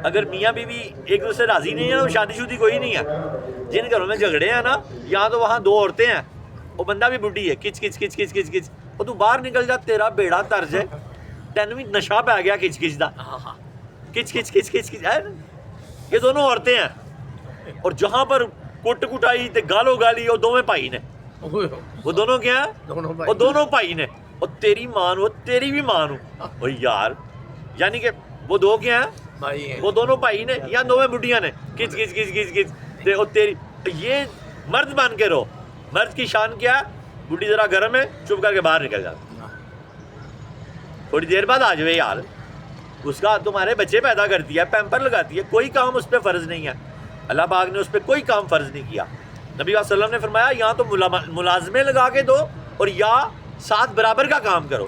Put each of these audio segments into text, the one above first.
اگر میاں بیوی ایک دوسرے سے راضی نہیں ہے نا، وہ شادی شدی کوئی نہیں ہے. جن گھروں میں جھگڑے ہیں نا، یہاں تو وہاں دو عورتیں ہیں، وہ بندہ بھی بڈھی ہے، کچ کچ کچ کچ کچ کچ، وہ تو باہر نکل جا تیرا بیڑا طرز ہے. تینوں بھی نشہ پہ آ گیا کچ کچ دا، کچ کچ کچ کچ کچ. یہ دونوں عورتیں ہیں، اور جہاں پر کٹ کٹائی تے گالو گالی وہ دونوں بھائی نے. وہ دونوں کیا ہیں؟ وہ دونوں بھائی نے. اور تیری ماں وہ تیری بھی ماں وہ یار، یعنی کہ وہ دو کیا ہیں؟ وہ دونوں بھائی نے یا دونوں بڈیاں نے کچ کچ کچ کچ کچ. اور تیری یہ مرد بن کے رہو. مرد کی شان کیا ہے؟ بڈھی ذرا گرم ہے، چپ کر کے باہر نکل جاتا، تھوڑی دیر بعد آ جائے یار. اس کا تمہارے بچے پیدا کرتی ہے، پیمپر لگاتی ہے، کوئی کام اس پہ فرض نہیں ہے. اللہ پاک نے اس پہ کوئی کام فرض نہیں کیا. نبی صلی اللہ علیہ وسلم نے فرمایا یہاں تو ملازمے لگا کے دو اور یا ساتھ برابر کا کام کرو.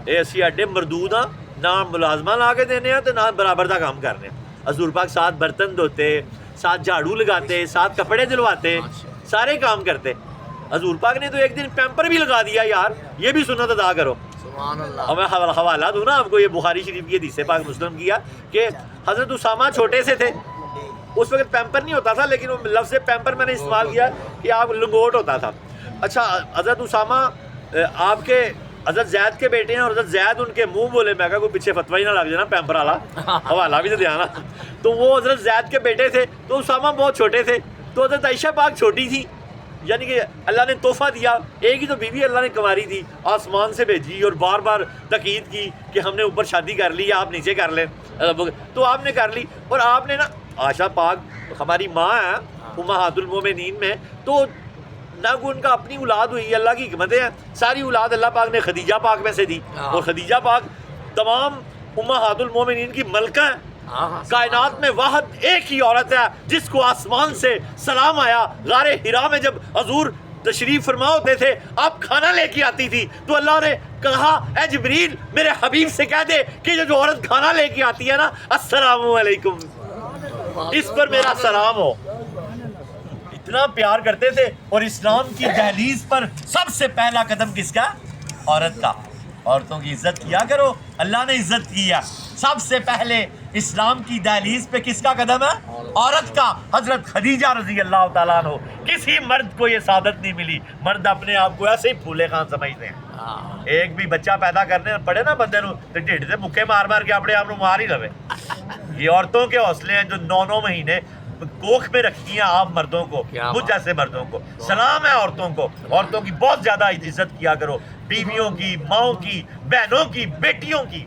اے اسی اڈے مردود ہاں، نہ ملازمہ لا کے دینے ہیں تو نہ برابر کا کام کرنے ہیں. حضور پاک ساتھ برتن دھوتے، ساتھ جھاڑو لگاتے، ساتھ کپڑے دلواتے، سارے کام کرتے. حضور پاک نے تو ایک دن پیمپر بھی لگا دیا یار. یہ بھی سنت ادا کرو. اور میں حوالہ دوں نا آپ کو، یہ بخاری شریف کی حدیث پاک مسلم کیا کہ حضرت اسامہ چھوٹے سے تھے، اس وقت پیمپر نہیں ہوتا تھا، لیکن وہ لفظ پیمپر میں نے استعمال کیا کہ آپ لنگوٹ ہوتا تھا. اچھا حضرت اسامہ آپ کے حضرت زید کے بیٹے ہیں، اور حضرت زید ان کے منہ بولے. میں کہا کوئی پیچھے فتوی نہ لگ جانا پیمپر والا، حوالہ بھی تو دینا. تو وہ حضرت زید کے بیٹے تھے، تو اسامہ بہت چھوٹے تھے. تو حضرت عائشہ پاک چھوٹی تھی، یعنی کہ اللہ نے تحفہ دیا. ایک ہی تو بیوی اللہ نے کنواری دی، آسمان سے بھیجی اور بار بار تاکید کی کہ ہم نے اوپر شادی کر لی، آپ نیچے کر لیں. تو آپ نے کر لی. اور آپ نے نا عائشہ پاک ہماری ماں ہیں امہات المومنین میں، تو نہ کوئی ان کا اپنی اولاد ہوئی. اللہ کی حکمتیں ہیں، ساری اولاد اللہ پاک نے خدیجہ پاک میں سے دی. اور خدیجہ پاک تمام امہات المومنین کی ملکہ ہیں. کائنات میں واحد ایک ہی عورت ہے جس کو آسمان سے سلام آیا. غار حرا میں جب حضور تشریف فرما ہوتے تھے، آپ کھانا لے کے آتی تھی، تو اللہ نے کہا اے جبریل میرے حبیب سے کہہ دے کہ جو عورت کھانا لے کے آتی ہے نا، السلام علیکم، اس پر میرا سلام ہو. اتنا پیار کرتے تھے. اور اسلام کی دہلیز پر سب سے پہلا قدم کس کا؟ عورت کا. عورتوں کی عزت کیا کرو، اللہ نے عزت کیا. سب سے پہلے اسلام کی دہلیز پہ کس کا قدم ہے؟ عورت کا. حضرت خدیجہ رضی اللہ تعالیٰ عنہ. کسی مرد کو یہ سعادت نہیں ملی. مرد اپنے آپ کو ایسے ہی پھولے خان سمجھتے ہیں. ایک بھی بچہ پیدا کرنے پڑے نا بندے نو تو ڈھڈ سے بکے مار مار کے اپنے آپ کو مار ہی لوے. یہ عورتوں کے حوصلے ہیں جو 9 مہینے کوکھ میں رکھتی ہیں آپ مردوں کو. مجھ جیسے مردوں کو سلام ہے. عورتوں کو، عورتوں کی بہت زیادہ عزت کیا کرو. بیویوں کی، ماؤں کی، بہنوں کی، بیٹیوں کی.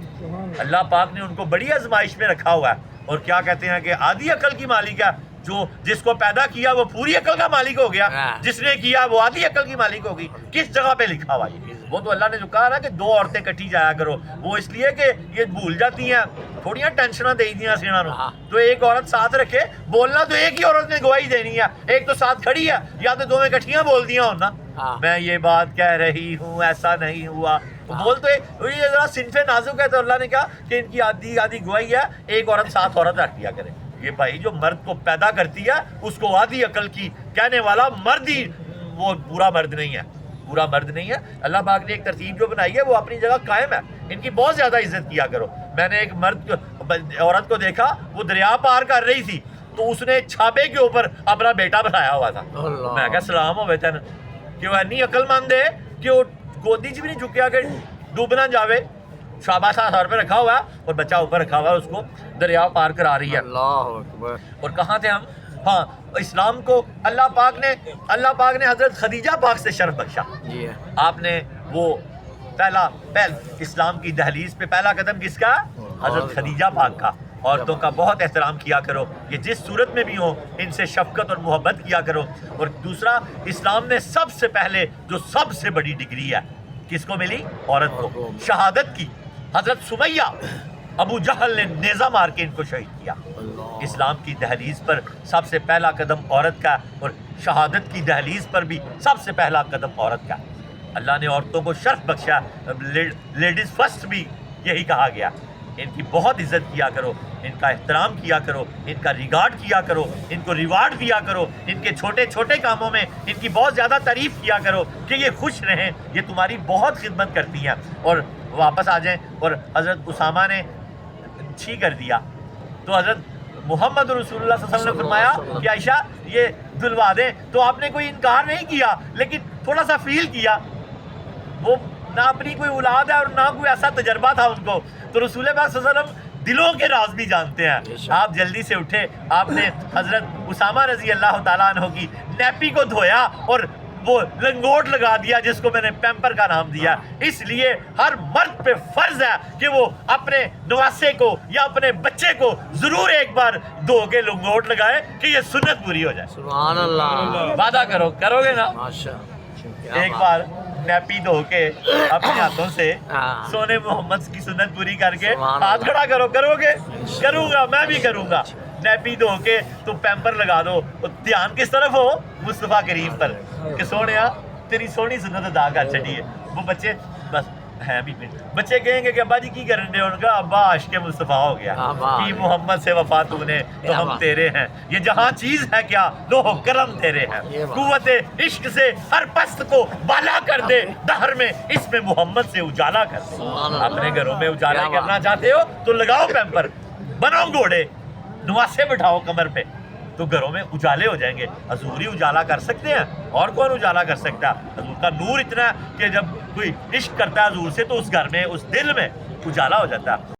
اللہ پاک نے ان کو بڑی آزمائش میں رکھا ہوا ہے. اور کیا کہتے ہیں کہ آدھی عقل کی مالک ہے. جو جس کو پیدا کیا وہ پوری عقل کا مالک ہو گیا، جس نے کیا وہ آدھی عقل کی مالک ہوگی. کس جگہ پہ لکھا ہوا ہے؟ وہ تو اللہ نے جو کہا نا کہ 2 عورتیں کٹھی جایا کرو، وہ اس لیے کہ یہ بھول جاتی ہیں، تھوڑیاں ٹینشناں دے دیا سینا نو. تو ایک عورت ساتھ رکھے، بولنا تو ایک ہی عورت نے گواہی دینی ہے. ایک تو ساتھ کھڑی ہے، یا تو دونوں کٹھیاں بول دیا ہونا میں یہ بات کہہ رہی ہوں، ایسا نہیں ہوا. بول تو یہ ذرا صنف نازک ہے. تو اللہ نے کہا کہ ان کی آدھی گواہی ہے، ایک عورت ساتھ عورت رکھ دیا کرے. یہ بھائی جو مرد کو پیدا کرتی ہے اس کو آدھی عقل کی کہنے والا مرد ہی وہ پورا مرد نہیں ہے. پورا مرد نہیں ہے. اللہ پاک نے ایک ترتیب جو بنائی ہے وہ اپنی جگہ قائم ہے. ان کی بہت زیادہ عزت کیا کرو. میں نے ایک عورت کو دیکھا، وہ دریا پار کر رہی تھی، تو اس نے چھاپے کے اوپر اپنا بیٹا بنایا ہوا تھا. میں کہا سلام ہو بیٹا کہ وہ اتنی عقل مند ہے کہ وہ گودی چ بھی نہیں چکیا کہ ڈوبنا جاوے. شاباش طور پہ رکھا ہوا ہے اور بچہ اوپر رکھا ہوا ہے، اس کو دریا پار کرا رہی ہے. اللہ اکبر. اور کہاں تھے ہم؟ ہاں، اسلام کو اللہ پاک نے حضرت خدیجہ پاک سے شرف بخشا. آپ نے وہ پہلا اسلام کی دہلیز پہ پہلا قدم کس کا؟ حضرت خدیجہ پاک کا. عورتوں کا بہت احترام کیا کرو، یہ جس صورت میں بھی ہوں ان سے شفقت اور محبت کیا کرو. اور دوسرا، اسلام میں سب سے پہلے جو سب سے بڑی ڈگری ہے کس کو ملی؟ عورت کو، شہادت کی. حضرت سمیہ ابو جہل نے نیزہ مار کے ان کو شہید کیا. اسلام کی دہلیز پر سب سے پہلا قدم عورت کا، اور شہادت کی دہلیز پر بھی سب سے پہلا قدم عورت کا. اللہ نے عورتوں کو شرف بخشا. لیڈیز فرسٹ بھی یہی کہا گیا. ان کی بہت عزت کیا کرو، ان کا احترام کیا کرو، ان کا ریگارڈ کیا کرو، ان کو ریوارڈ دیا کرو. ان کے چھوٹے چھوٹے کاموں میں ان کی بہت زیادہ تعریف کیا کرو کہ یہ خوش رہیں، یہ تمہاری بہت خدمت کرتی ہیں. اور واپس آ جائیں. اور حضرت اسامہ نے چھی کر دیا تو حضرت محمد رسول اللہ صلی اللہ علیہ وسلم نے فرمایا کہ عائشہ یہ دلوا دیں، تو آپ نے کوئی انکار نہیں کیا لیکن تھوڑا سا فیل کیا، وہ نہ اپنی کوئی اولاد ہے اور نہ کوئی ایسا تجربہ تھا ان کو، تو رسول پاک صلی اللہ علیہ وسلم دلوں کے راز بھی جانتے ہیں۔ آپ جلدی سے اٹھے، آپ نے حضرت اسامہ رضی اللہ تعالیٰ عنہ کی نیپی کو دھویا اور وہ لنگوٹ لگا دیا جس کو میں نے پیمپر کا نام دیا۔ اس لیے ہر مرد پہ فرض ہے کہ وہ اپنے نواسے کو یا اپنے بچے کو ضرور ایک بار دھو کے لنگوٹ لگائے کہ یہ سنت پوری ہو جائے۔ سبحان اللہ، وعدہ کرو گے نا؟ ماشاءاللہ، ایک بار نیپی دھو کے اپنے ہاتھوں سے سونے محمد کی سنت پوری کر کے ہاتھ کھڑا کرو گے؟ کروں گا، میں بھی کروں گا۔ نیپی دھو کے تو پیمپر لگا دو، دھیان کس طرف ہو؟ مصطفیٰ کریم پر کہ سونیا تیری سونی سنت ادا کر چڑی ہے۔ وہ بچے بس ہیں بھی بچے کہیں گے کہ ابا جی کی کرنے، ان کا ابا عاشق مصطفیٰ ہو گیا، کہ محمد سے وفا تو نے تو ہم تیرے ہیں، یہ جہاں چیز ہے کیا لوہ کرم تیرے ہیں، قوت عشق سے ہر پست کو بالا کر دے، دہر میں اس میں محمد سے اجالا کر دے۔ اپنے گھروں میں اجالا کرنا چاہتے ہو تو لگاؤ پیمپر، بنو گھوڑے، نواسے بٹھاؤ کمر پہ، تو گھروں میں اجالے ہو جائیں گے۔ حضور ہی اجالا کر سکتے ہیں، اور کون اجالا کر سکتا ہے؟ حضور کا نور اتنا ہے کہ جب کوئی عشق کرتا ہے حضور سے تو اس گھر میں، اس دل میں اجالا ہو جاتا ہے۔